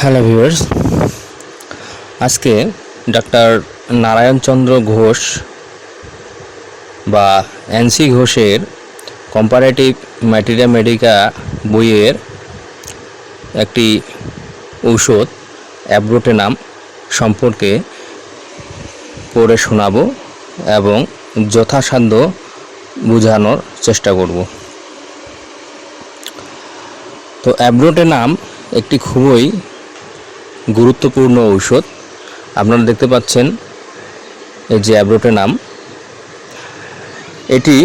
Hello viewers, আজকে doctor Narayan Chandra Ghosh বা NC ঘোষের কম্পারেটিভ ম্যাটেরিয়া মেডিকা বইয়ের একটি ঔষধ অ্যাব্রোটেনাম সম্পর্কে পড়ে শোনাবো এবং যথাসাধ্য বোঝানোর চেষ্টা করব। তো অ্যাব্রোটেনাম একটি খুবই গুরুত্বপূর্ণ ঔষধ। আপনারা দেখতে পাচ্ছেন এই যে অ্যাব্রোটেনাম, এটি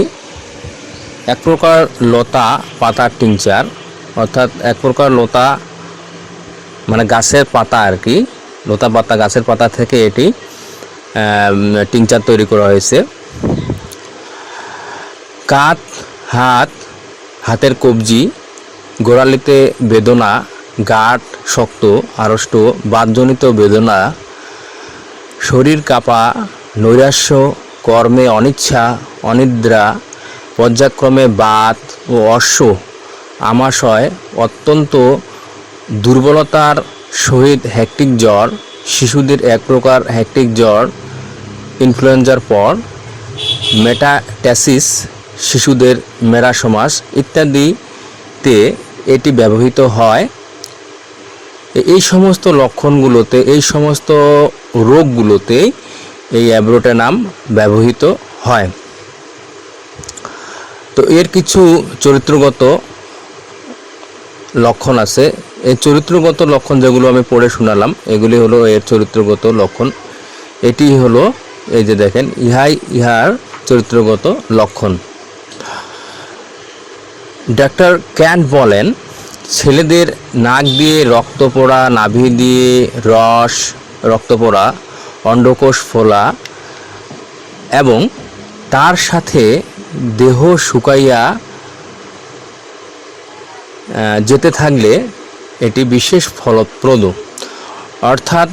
এক প্রকার লতা পাতার টিংচার, অর্থাৎ এক প্রকার লতা মানে গাছের পাতা আর কি, লতা পাতা গাছের পাতা থেকে এটি টিংচার তৈরি করা হয়েছে। কাত, হাতের কবজি, গোড়ালিতে বেদনা, গাঁট শক্ত, আড়ষ্ট, বাতজনিত বেদনা, শরীর কাঁপা, নৈরাশ্য, কর্মে অনিচ্ছা, অনিদ্রা, পর্যায়ক্রমে বাত ও অশ্ব, আমাশয়, অত্যন্ত দুর্বলতার সহিত হেক্টিক জ্বর, শিশুদের এক প্রকার হেক্টিক জ্বর, ইনফ্লুয়েঞ্জার পর, মেটাস্ট্যাসিস, শিশুদের মেরাসমাস ইত্যাদিতে এটি ব্যবহৃত হয়। এই সমস্ত লক্ষণগুলোতে, এই সমস্ত রোগগুলোতে এই অ্যাব্রোটেনাম ব্যবহৃত হয়। তো এর কিছু চরিত্রগত লক্ষণ আছে। এই চরিত্রগত লক্ষণ যেগুলো আমি পড়ে শোনালাম, এগুলি হলো এর চরিত্রগত লক্ষণ। এটি হলো, এই যে দেখেন, ইহার চরিত্রগত লক্ষণ। ডক্টর ক্যান্ট বলেন, ছেলেদের নাক দিয়ে রক্ত পড়া, নাভি দিয়ে রক্ত পড়া, অন্ডকোষ ফোলা এবং তার সাথে দেহ শুকাইয়া যেতে থাকলে এটি বিশেষ ফলপ্রদ। অর্থাৎ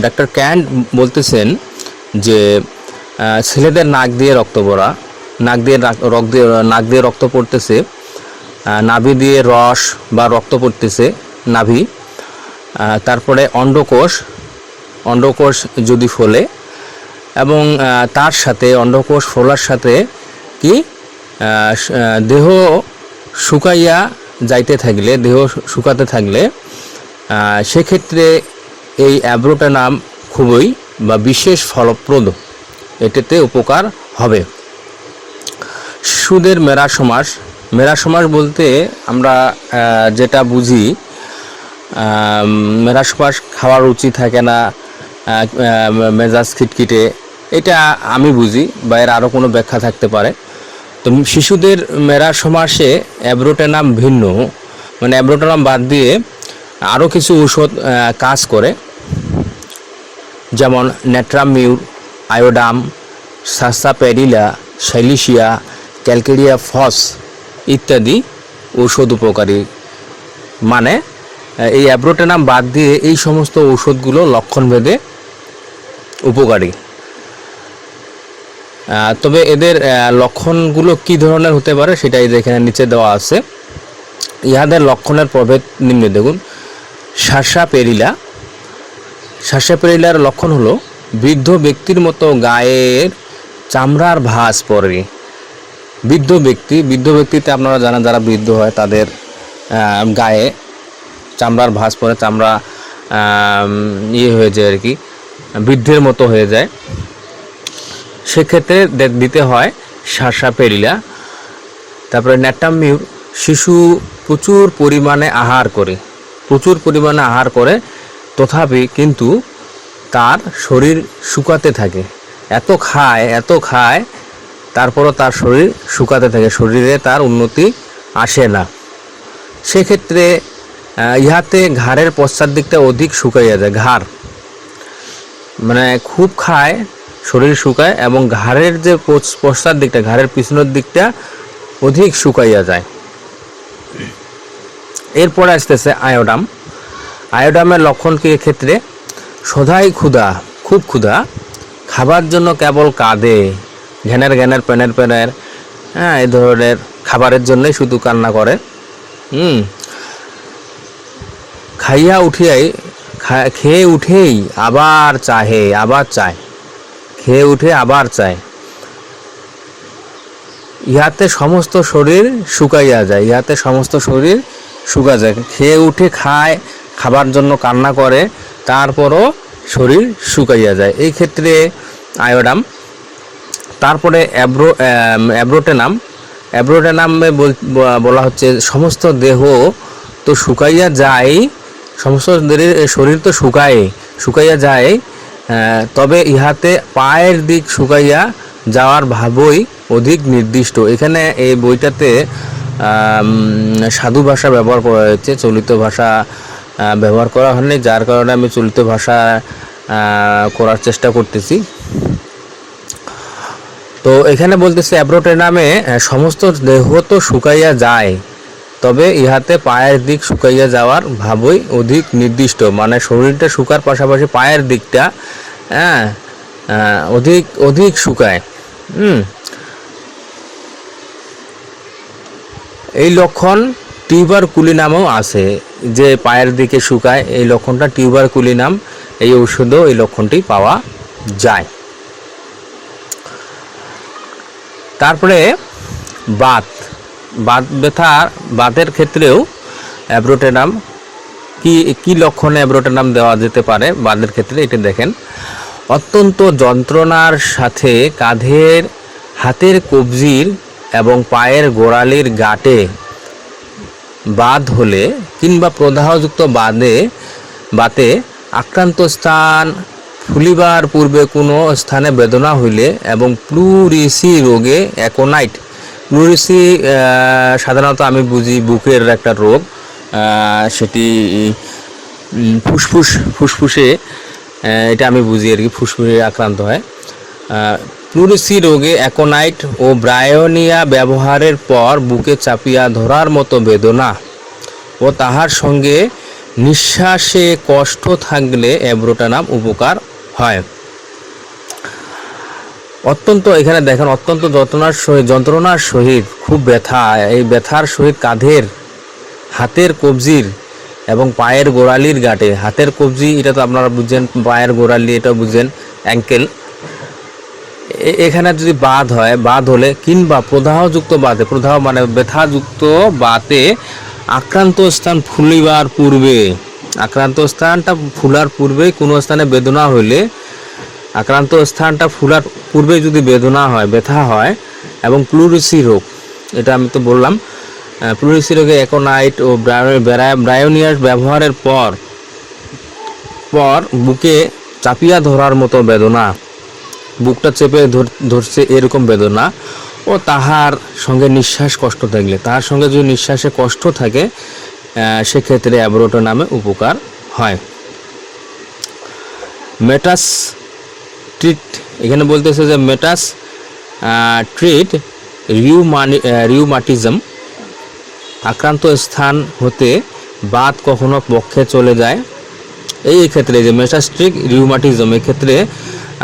ডক্টর ক্যান্ট বলতেছেন যে ছেলেদের নাক দিয়ে রক্ত পড়া, নাক দিয়ে রক্ত পড়তেছে, নাভি দিয়ে রস বা রক্ত পড়তেছে নাভি, তারপরে অন্ডকোষ যদি ফোলে এবং তার সাথে অন্ডকোষ ফোলার সাথে কি দেহ শুকাইয়া যাইতে থাকলে, দেহ শুকাতে থাকলে, সেক্ষেত্রে এই অ্যাব্রোটেনাম খুবই বা বিশেষ ফলপ্রদ, এটাতে উপকার হবে। শিশুদের মেরাসমাস বলতে আমরা যেটা বুঝি, মেরাসমাস খাওয়ার রুচি থাকে না, মেজাজ খিটখিটে, এটা আমি বুঝি, বা এর আরও কোনো ব্যাখ্যা থাকতে পারে। তো শিশুদের মেরাসমাসে অ্যাব্রোটেনাম ভিন্ন, মানে অ্যাব্রোটেনাম বাদ দিয়ে আরও কিছু ঔষধ কাজ করে, যেমন নেট্রামিউর, আয়োডাম, সাসাপেরিলা, সাইলিশিয়া, ক্যালকেরিয়া ফস ইত্যাদি ঔষধ উপকারী। মানে এই অ্যাব্রোটেনাম বাদ দিয়ে এই সমস্ত ঔষধগুলো লক্ষণভেদে উপকারী। তবে এদের লক্ষণগুলো কি ধরনের হতে পারে সেটাই এখানে নিচে দেওয়া আছে। ইহাদের লক্ষণের প্রভেদ নিম্নে দেখুন। শ্বাসাপেরিলার লক্ষণ হলো বৃদ্ধ ব্যক্তির মতো গায়ের চামড়ার ভাঁজ পড়ে। বৃদ্ধ ব্যক্তিতে আপনারা জানেন, যারা বৃদ্ধ হয় তাদের গায়ে চামড়ার ভাঁজ পড়ে, চামড়া হয়ে যায় আর কি, বৃদ্ধের মতো হয়ে যায়। সেক্ষেত্রে দিতে হয় শ্বাসাপেরিলা। তারপরে নেট্রামিউর, শিশু প্রচুর পরিমাণে আহার করে, তথাপি কিন্তু তার শরীর শুকাতে থাকে। এত খায় তারপরও তার শরীর শুকাতে থাকে, শরীরে তার উন্নতি আসে না। সেক্ষেত্রে ইহাতে ঘাড়ের পশ্চাৎ দিকটা অধিক শুকাইয়া যায়। ঘাড় মানে খুব খায়, শরীর শুকায় এবং ঘাড়ের যে পশ্চাৎ দিকটা, ঘাড়ের পিছনের দিকটা অধিক শুকাইয়া যায়। এরপরে আসতেছে আয়োডামের লক্ষণ কি? ক্ষেত্রে সদাই খুব ক্ষুধা, খাবার জন্য কেবল কাঁদে, ঘ্যানের প্যানের, এই ধরনের খাবারের জন্যই শুধু কান্না করে। খাইয়া উঠিয়াই খেয়ে উঠেই আবার চায়, খেয়ে উঠে আবার চায়। ইহাতে সমস্ত শরীর শুকাইয়া যায়, ইহাতে সমস্ত শরীর শুকা যায়। খেয়ে উঠে খায়, খাবার জন্য কান্না করে, তারপরও শরীর শুকাইয়া যায়, এই ক্ষেত্রে আয়োডাম। তারপরে অ্যাব্রোটেনামে বলা হচ্ছে সমস্ত দেহ তো শুকাইয়া যায়, সমস্ত শরীর তো শুকাইয়া যায়, তবে ইহাতে পায়ের দিক শুকাইয়া যাওয়ার ভাবই অধিক নির্দিষ্ট। এখানে এই বইটাতে সাধু ভাষা ব্যবহার করা হয়েছে, চলিত ভাষা ব্যবহার করা হয়নি, যার কারণে আমি চলিত ভাষা করার চেষ্টা করতেছি। তো এখানে বলতেছে অ্যাব্রোটেনামে সমস্ত দেহ তো শুকাইয়া যায়, তবে ইহাতে পায়ের দিক শুকাইয়া যাওয়ার ভাবই অধিক নির্দিষ্ট, মানে শরীরটা শুকার পাশাপাশি পায়ের দিকটা অধিক শুকায়। এই লক্ষণ টিউবারকুলিনামেও আছে, যে পায়ের দিকে শুকায়, এই লক্ষণটা টিউবারকুলিনাম, এই ঔষধেও এই লক্ষণটি পাওয়া যায়। তারপরে বাতের ক্ষেত্রেও অ্যাব্রোটেনাম কি লক্ষণে অ্যাব্রোটেনাম দেওয়া যেতে পারে বাতের ক্ষেত্রে, এটা দেখেন। অত্যন্ত যন্ত্রণার সাথে কাঁধের, হাতের কবজির এবং পায়ের গোড়ালির গাঁটে বাত হলে কিংবা প্রদাহযুক্ত বাতে আক্রান্ত স্থান ফুলিবার পূর্বে কোনো স্থানে বেদনা হইলে এবং প্লুরিসি রোগে অ্যাকোনাইট, প্লুরিসি সাধারণত আমি বুঝি বুকের একটা রোগ, সেটি ফুসফুসে, এটা আমি বুঝি আর কি, ফুসফুসে আক্রান্ত হয়। প্লুরিসি রোগে অ্যাকোনাইট ও ব্রায়োনিয়া ব্যবহারের পর বুকে চাপিয়া ধরার মতো বেদনা ও তাহার সঙ্গে নিঃশ্বাসে কষ্ট থাকলে অ্যাব্রোটেনাম উপকার হয়। অত্যন্ত, এখানে দেখেন, অত্যন্ত যন্ত্রণার সহিত খুব ব্যথা, এই ব্যথার সহিত কাঁধের, হাতের কবজির এবং পায়ের গোড়ালির গাঁটে, হাতের কবজি এটা তো আপনারা বুঝছেন, পায়ের গোড়ালি এটা বুঝছেন, অ্যাঙ্কেল, এখানে যদি বাত হলে কিংবা প্রদাহযুক্ত বাতে, প্রদাহ মানে ব্যথাযুক্ত বাতে আক্রান্ত স্থান ফুলিবার পূর্বে, আক্রান্ত স্থানটা ফুলার পূর্বে কোনো স্থানে বেদনা হইলে, আক্রান্ত স্থানটা ফুলার পূর্বে যদি ব্যথা হয় এবং প্লুরিসি রোগ, এটা আমি তো বললাম, প্লুরিসি রোগে অ্যাকোনাইট ও ব্রায়োনিয়াস ব্যবহারের পর বুকে চাপিয়া ধরার মতো বেদনা, বুকটা চেপে ধরছে এরকম বেদনা, ও তাহার সঙ্গে নিঃশ্বাস কষ্ট থাকলে, তাহার সঙ্গে যদি নিঃশ্বাসে কষ্ট থাকে, সেক্ষেত্রে অ্যাব্রোটেনামে উপকার হয়। মেটাস ট্রিট, এখানে বলতেছে যে মেটাস ট্রিট রিউমাটিজম, আক্রান্ত স্থান হতে বাত কখনো পক্ষে চলে যায়, এই ক্ষেত্রে যে মেটাস্ট্রিক রিউমাটিজম, এই ক্ষেত্রে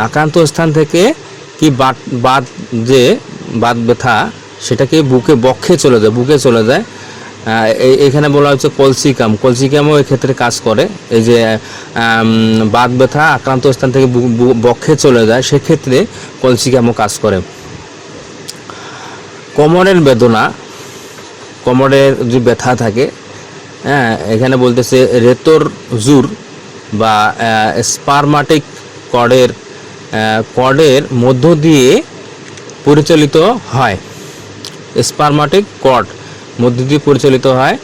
আক্রান্ত স্থান থেকে কি বাত ব্যথা সেটাকে বক্ষে চলে যায়, এখানে বলা হচ্ছে কলসিকামও এক্ষেত্রে কাজ করে। এই যে বাত ব্যথা আক্রান্ত স্থান থেকে বক্ষে চলে যায়, সেক্ষেত্রে কলসিকামও কাজ করে। কোমরের বেদনা, কোমরের যে ব্যথা থাকে, এখানে বলতেছে রেতরজুর বা স্পারমাটিক কর্ডের মধ্য দিয়ে পরিচালিত হয়, স্পারমাটিক কর্ড মধ্য দিয়ে পরিচালিত হয়,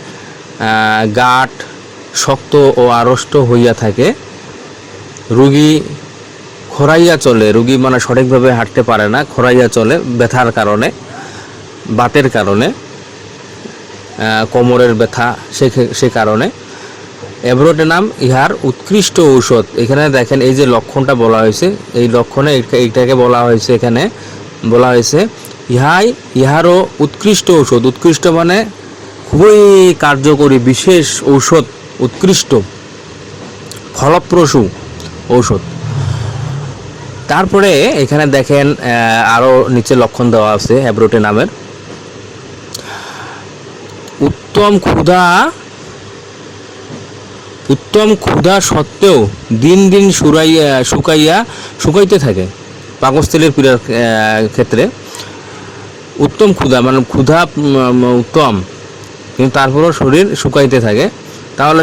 গাঁট শক্ত ও আড়ষ্ট হইয়া থাকে, রোগী খোরাইয়া চলে, রোগী মানে সঠিকভাবে হাঁটতে পারে না, খোরাইয়া চলে ব্যথার কারণে, বাতের কারণে, কোমরের ব্যথা, সে কারণে অ্যাব্রোটেনাম ইহার উৎকৃষ্ট ঔষধ। এখানে দেখেন এই যে লক্ষণটা বলা হয়েছে, এই লক্ষণে এইটাকে বলা হয়েছে, এখানে বলা হয়েছে ইহারও উৎকৃষ্ট ঔষধ, উৎকৃষ্ট মানে খুবই কার্যকরী বিশেষ ঔষধ, উৎকৃষ্ট ফলপ্রসূ ঔষধ। তারপরে এখানে দেখেন আরও নিচে লক্ষণ দেওয়া আছে অ্যাব্রোটেনামের। উত্তম ক্ষুধা উত্তম ক্ষুধা সত্ত্বেও দিন দিন শুকাইতে থাকে। পাকস্থলীর পীড়ার ক্ষেত্রে উত্তম ক্ষুধা মানে ক্ষুধা উত্তম, কিন্তু তারপরেও শরীর শুকাইতে থাকে। তাহলে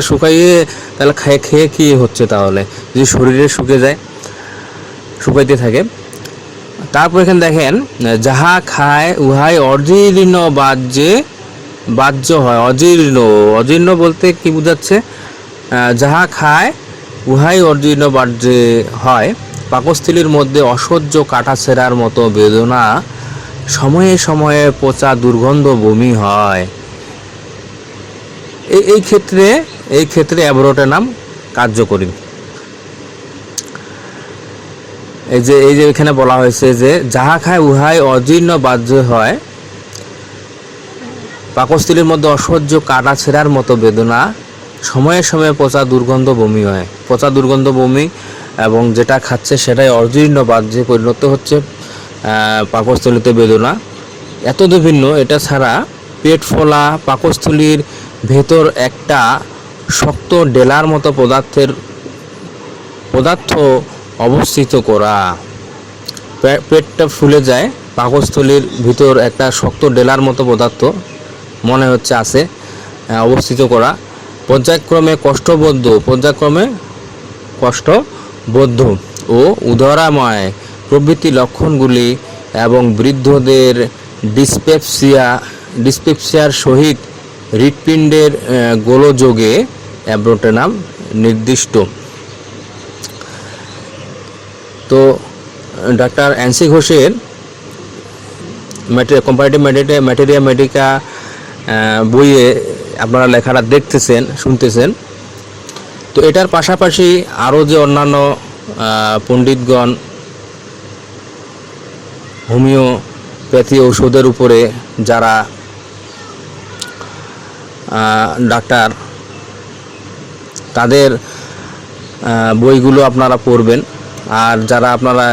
তাহলে খেয়ে কী হচ্ছে? তাহলে যদি শরীরে শুকাইতে থাকে। তারপর এখানে দেখেন, যাহা খায় উহাই অজীর্ণ বাহ্য হয়। অজীর্ণ বলতে কি বোঝাচ্ছে? যাহা খায় উহাই অজীর্ণ বাহ্য হয়। পাকস্থলীর মধ্যে অসহ্য কাটাছেঁড়ার মতো বেদনা, সময়ে সময়ে পচা দুর্গন্ধ বমি হয়। এই ক্ষেত্রে অ্যাব্রোটেনাম কার্যকরী। এই যে এখানে বলা হয়েছে যে যাহা খায় উহাই অজীর্ণ বাহ্য হয়, পাকস্থলীর মধ্যে অসহ্য কাটাছেঁড়ার মতো বেদনা, সময়ে সময়ে পচা দুর্গন্ধ বমি হয়। পচা দুর্গন্ধ বমি এবং যেটা খাচ্ছে সেটাই অজীর্ণ বাহ্যে পরিণত হচ্ছে, পাকস্থলীতে বেদনা। এত বিভিন্ন। এটা ছাড়া পেট ফোলা, পাকস্থলীর ভেতর একটা শক্ত ডেলার মতো পদার্থ অবস্থিত করা। পেটটা ফুলে যায়, পাকস্থলীর ভিতর একটা শক্ত ডেলার মতো পদার্থ মনে হচ্ছে আছে অবস্থিত করা। পর্যায়ক্রমে কষ্টবোধ ও উদরাময় প্রভৃতি লক্ষণগুলি এবং বৃদ্ধদের ডিসপেপসিয়ার সহিত হৃৎপিণ্ডের গোলযোগে অ্যাব্রোটেনাম নির্দিষ্ট। তো ডক্টর এনসি ঘোষের কম্পারেটিভ ম্যাটেরিয়া মেডিকা বইয়ে আপনারা লেখাটা দেখতেছেন, শুনতেছেন। তো এটার পাশাপাশি আরও যে অন্যান্য পণ্ডিতগণ হোমিওপ্যাথি ঔষধের উপরে যারা ডাক্তার, তাদের বইগুলো আপনারা পড়বেন। আর যারা আপনারা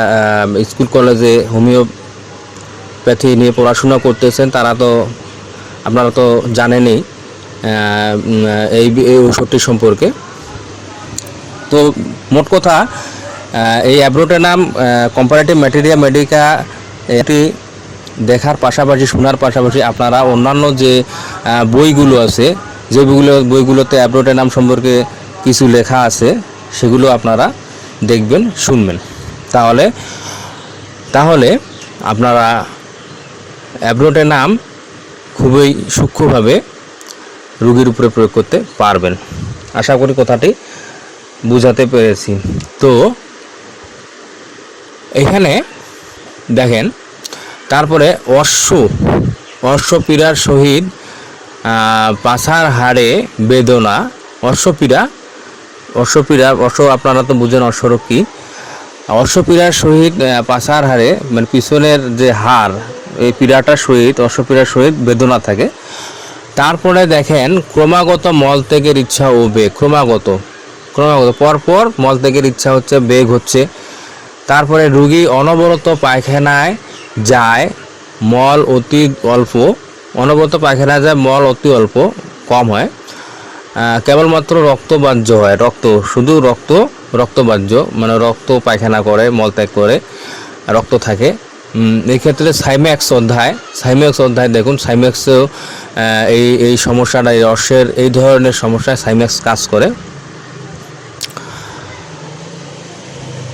স্কুল কলেজে হোমিওপ্যাথি নিয়ে পড়াশোনা করতেছেন আপনারা তো জানেনই এই ঔষধটি সম্পর্কে। তো মোট কথা, এই অ্যাব্রোটেনাম কম্পারেটিভ ম্যাটেরিয়া মেডিকা এটি দেখার পাশাপাশি, শোনার পাশাপাশি আপনারা অন্যান্য যে বইগুলো আছে, যে বইগুলোতে অ্যাব্রোটেনাম সম্পর্কে কিছু লেখা আছে, সেগুলো আপনারা দেখবেন, শুনবেন। তাহলে আপনারা অ্যাব্রোটেনাম খুবই সূক্ষ্মভাবে রোগীর উপরে প্রয়োগ করতে পারবেন। আশা করি কথাটি বুঝাতে পেরেছি। তো এখানে দেখেন, তারপরে অশ্বপীড়ার সহিত পাছার হাড়ে বেদনা। অশ্বপীড়া আপনারা তো বুঝেন অশ্বরোগ কি। অশ্বপীড়ার সহিত পাছার হাড়ে মানে পিছনের যে হাড়, এই পীড়াটার সহিত, অশ্বপীড়ার সহিত বেদনা থাকে। তারপরে দেখেন, ক্রমাগত মলত্যাগের ইচ্ছা ও বেগ। ক্রমাগত পরপর মলত্যাগের ইচ্ছা হচ্ছে, বেগ হচ্ছে। তারপরে রোগী অনবরত পায়খানায় যায়, মল অতি অল্প। অনবরত পায়খানায় যায়, মল অতি অল্প, কম হয়। কেবলমাত্র রক্তবাহ্য হয়, শুধু রক্তবাহ্য, মানে রক্ত পায়খানা করে, মলত্যাগ করে, রক্ত থাকে। এই ক্ষেত্রে সাইম্যাক্স অধ্যায় দেখুন। সাইম্যাক্সেও এই সমস্যাটা, এই রসের এই ধরনের সমস্যায় সাইম্যাক্স কাজ করে।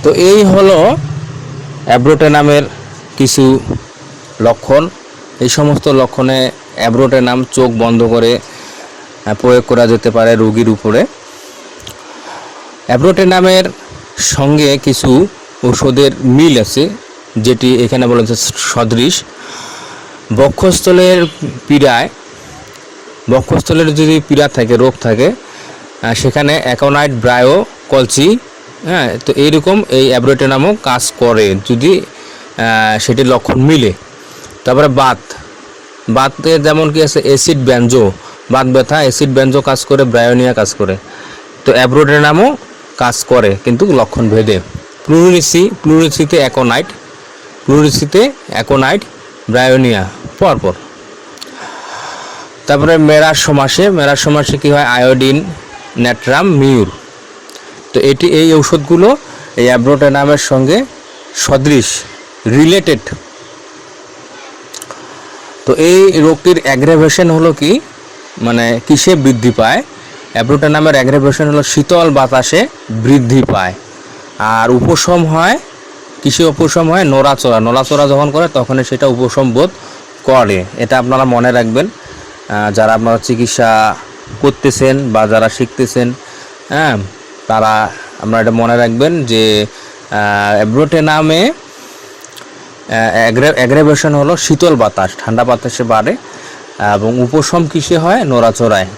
তো এই হলো অ্যাব্রোটেনামের কিছু লক্ষণ। এই সমস্ত লক্ষণে অ্যাব্রোটেনাম চোখ বন্ধ করে প্রয়োগ করা যেতে পারে রোগীর উপরে। অ্যাব্রোটেনামের সঙ্গে কিছু ঔষধের মিল আছে, যেটি এখানে বলা হচ্ছে সদৃশ। বক্ষস্থলের যদি পীড়া থাকে, রোগ থাকে, সেখানে অ্যাকোনাইট, ব্রায়ো, কলচি, তো এইরকম এই অ্যাব্রোটেনামও কাজ করে যদি সেটির লক্ষণ মিলে। তারপরে বাতে যেমন কি আছে, অ্যাসিড ব্যঞ্জো, বাত ব্যথা, অ্যাসিড ব্যঞ্জো কাজ করে, ব্রায়োনিয়া কাজ করে। তো অ্যাব্রোটেনামও কাজ করে, কিন্তু লক্ষণ ভেদে। প্লুরিসিতে অ্যাকোনাইট, ব্রায়োনিয়া পরপর। তারপরে মেরার সমাসে কি হয়, আয়োডিন, ন্যাট্রাম মিউর। তো এই ঔষধগুলো এই অ্যাব্রোটেনামের সঙ্গে সদৃশ, রিলেটেড। তো এই রোগটির অ্যাগ্রাভেশন হলো কি, মানে কিসে বৃদ্ধি পায়? অ্যাব্রোটেনামের অ্যাগ্রাভেশন হলো শীতল বাতাসে বৃদ্ধি পায়। আর উপশম হয় কিসে? উপশম হয় নড়াচড়া যখন করে তখনই সেটা উপশম বোধ করে। এটা আপনারা মনে রাখবেন, যারা আপনারা চিকিৎসা করতেছেন বা যারা শিখতেছেন, হ্যাঁ, তারা আপনারা এটা মনে রাখবেন যে অ্যাব্রোটেনামে অ্যাগ্রাভেশন হলো শীতল বাতাস, ঠান্ডা বাতাসে বাড়ে, এবং উপশম কিসে হয়? নড়াচড়ায়।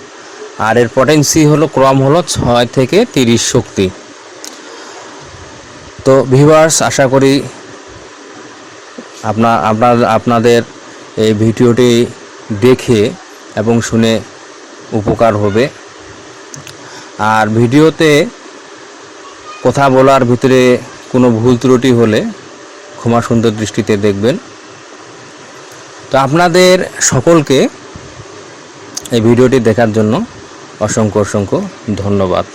আর এর পটেন্সি হলো, ক্রম হলো 6 থেকে 30 শক্তি। তো ভিউয়ার্স, আশা করি আপনাদের এই ভিডিওটি দেখে এবং শুনে উপকার হবে। আর ভিডিওতে কথা বলার ভিতরে কোনো ভুল ত্রুটি হলে ক্ষমা সুন্দর দৃষ্টিতে দেখবেন। তো আপনাদের সকলকে এই ভিডিওটি দেখার জন্য অসংখ্য ধন্যবাদ।